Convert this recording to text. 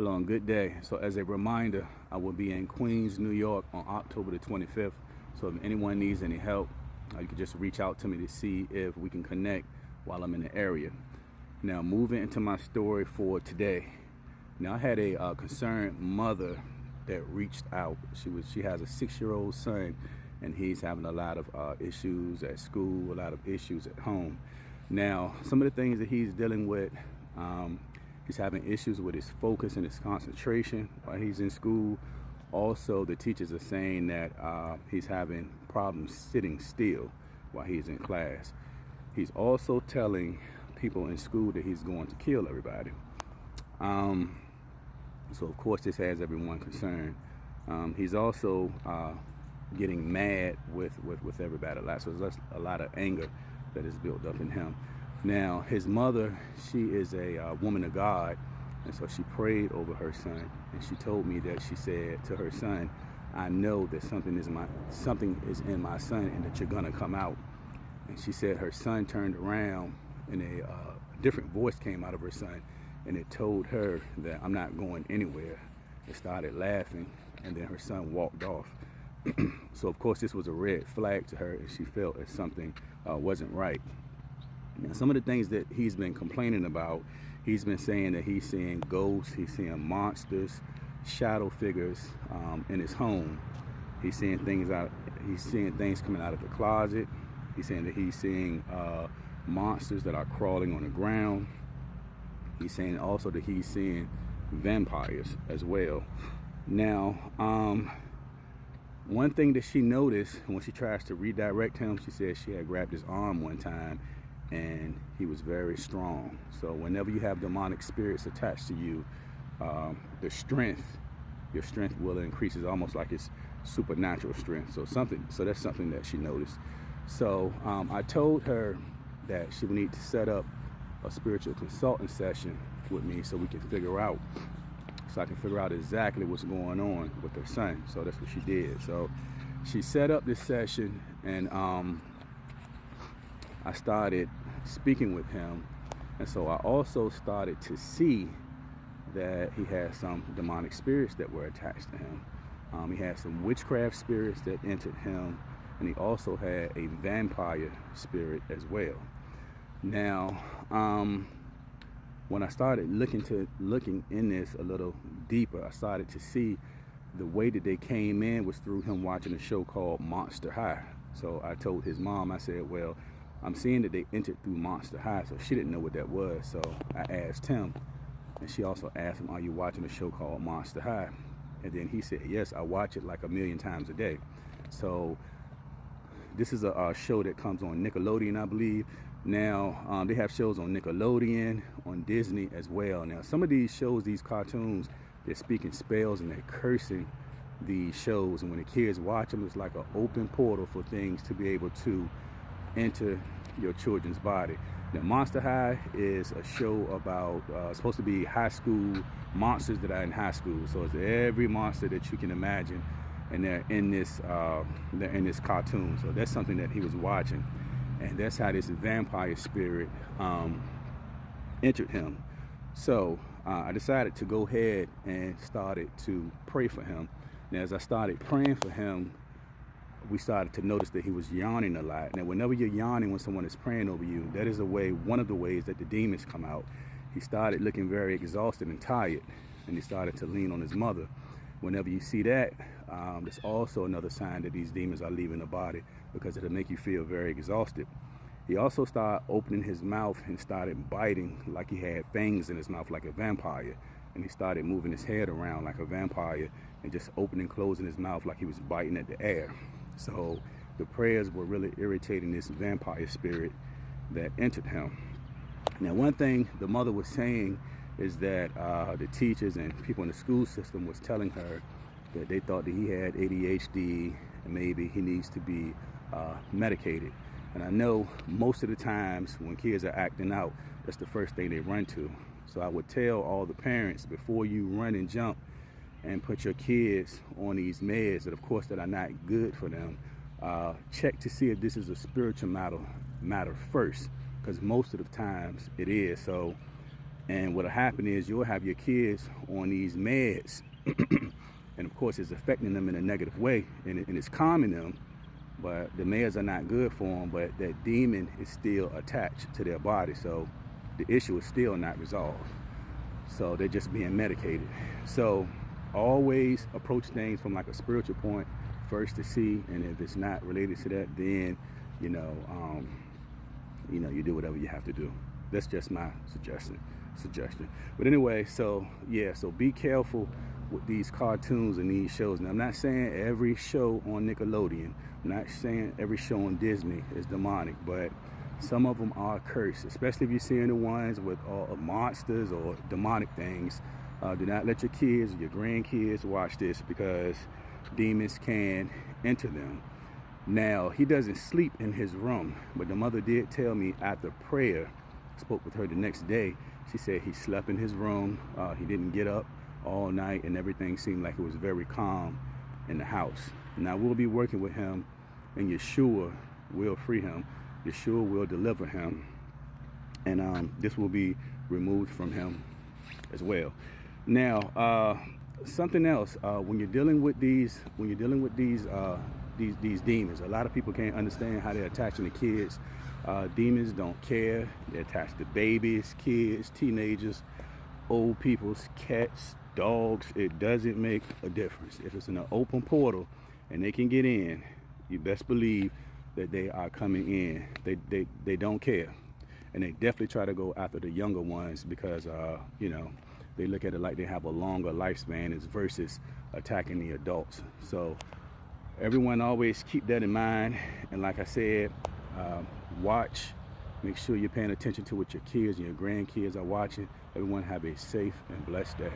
Hello and good day. So as a reminder, I will be in Queens, New York on October the 25th. So if anyone needs any help, you can just reach out to me to see if we can connect while I'm in the area. Now moving into my story for today. Now I had a concerned mother that reached out. She has a 6-year-old son, and he's having a lot of issues at school, a lot of issues at home. Now some of the things that he's dealing with, he's having issues with his focus and his concentration while he's in school. Also, the teachers are saying that he's having problems sitting still while he's in class. He's also telling people in school that he's going to kill everybody. So of course this has everyone concerned. He's also getting mad with everybody a lot. So there's a lot of anger that is built up in him. Now his mother, she is a woman of God, and so she prayed over her son, and she told me that she said to her son, I know that something is in my son and that you're gonna come out. And she said her son turned around and a different voice came out of her son, and it told her that I'm not going anywhere. It started laughing, and then her son walked off. So of course this was a red flag to her, and she felt that something wasn't right. Now, some of the things that he's been complaining about, he's been saying that he's seeing ghosts, he's seeing monsters, shadow figures in his home. He's seeing things coming out of the closet. He's saying that he's seeing monsters that are crawling on the ground. He's saying also that he's seeing vampires as well. Now, one thing that she noticed when she tries to redirect him, she said she had grabbed his arm one time and he was very strong. So whenever you have demonic spirits attached to you, your strength will increase. It's almost like it's supernatural strength. So that's something that she noticed. So I told her that she would need to set up a spiritual consulting session with me so I can figure out exactly what's going on with her son. So that's what she did. So she set up this session, and I started speaking with him, and so I also started to see that he had some demonic spirits that were attached to him. He had some witchcraft spirits that entered him, and he also had a vampire spirit as well. Now, when I started looking in this a little deeper, I started to see the way that they came in was through him watching a show called Monster High. So I told his mom, I said, well, I'm seeing that they entered through Monster High. So she didn't know what that was. So I asked him, and she also asked him, are you watching a show called Monster High? And then he said, yes, I watch it like 1,000,000 times a day. So this is a show that comes on Nickelodeon, I believe. Now, they have shows on Nickelodeon, on Disney as well. Now, some of these shows, these cartoons, they're speaking spells and they're cursing these shows. And when the kids watch them, it's like an open portal for things to be able to enter your children's body. Now, Monster High is a show about supposed to be high school monsters that are in high school. So it's every monster that you can imagine, and they're in this cartoon. So that's something that he was watching, and that's how this vampire spirit entered him. So I decided to go ahead and started to pray for him. Now, as I started praying for him, we started to notice that he was yawning a lot. Now, whenever you're yawning when someone is praying over you, that is one of the ways that the demons come out. He started looking very exhausted and tired, and he started to lean on his mother. Whenever you see that, that's also another sign that these demons are leaving the body, because it'll make you feel very exhausted. He also started opening his mouth and started biting like he had fangs in his mouth like a vampire. And he started moving his head around like a vampire and just opening and closing his mouth like he was biting at the air. So the prayers were really irritating this vampire spirit that entered him. Now, one thing the mother was saying is that the teachers and people in the school system was telling her that they thought that he had ADHD and maybe he needs to be medicated. And I know most of the times when kids are acting out, that's the first thing they run to. So I would tell all the parents, before you run and jump and put your kids on these meds that of course that are not good for them, check to see if this is a spiritual matter first, because most of the times it is. So And what'll happen is you'll have your kids on these meds, and of course it's affecting them in a negative way, and it's calming them, but the meds are not good for them, but that demon is still attached to their body, so the issue is still not resolved. So they're just being medicated. So always approach things from like a spiritual point first to see, and if it's not related to that, then you do whatever you have to do. That's just my suggestion. But anyway, so yeah, so be careful with these cartoons and these shows. Now, I'm not saying every show on Nickelodeon, I'm not saying every show on Disney is demonic, but some of them are cursed, especially if you're seeing the ones with monsters or demonic things. Do not let your kids or your grandkids watch this, because demons can enter them. Now, he doesn't sleep in his room, but the mother did tell me after prayer, spoke with her the next day, she said he slept in his room, he didn't get up all night, and everything seemed like it was very calm in the house. Now, we'll be working with him, and Yeshua will free him. Yeshua will deliver him, and this will be removed from him as well. Now, something else, when you're dealing with these demons, a lot of people can't understand how they're attaching the kids. Demons don't care. They attach to babies, kids, teenagers, old people's, cats, dogs. It doesn't make a difference. If it's in an open portal and they can get in, you best believe that they are coming in. They don't care, and they definitely try to go after the younger ones, because they look at it like they have a longer lifespan as versus attacking the adults. So everyone always keep that in mind, and like I said, watch, make sure you're paying attention to what your kids and your grandkids are watching. Everyone have a safe and blessed day.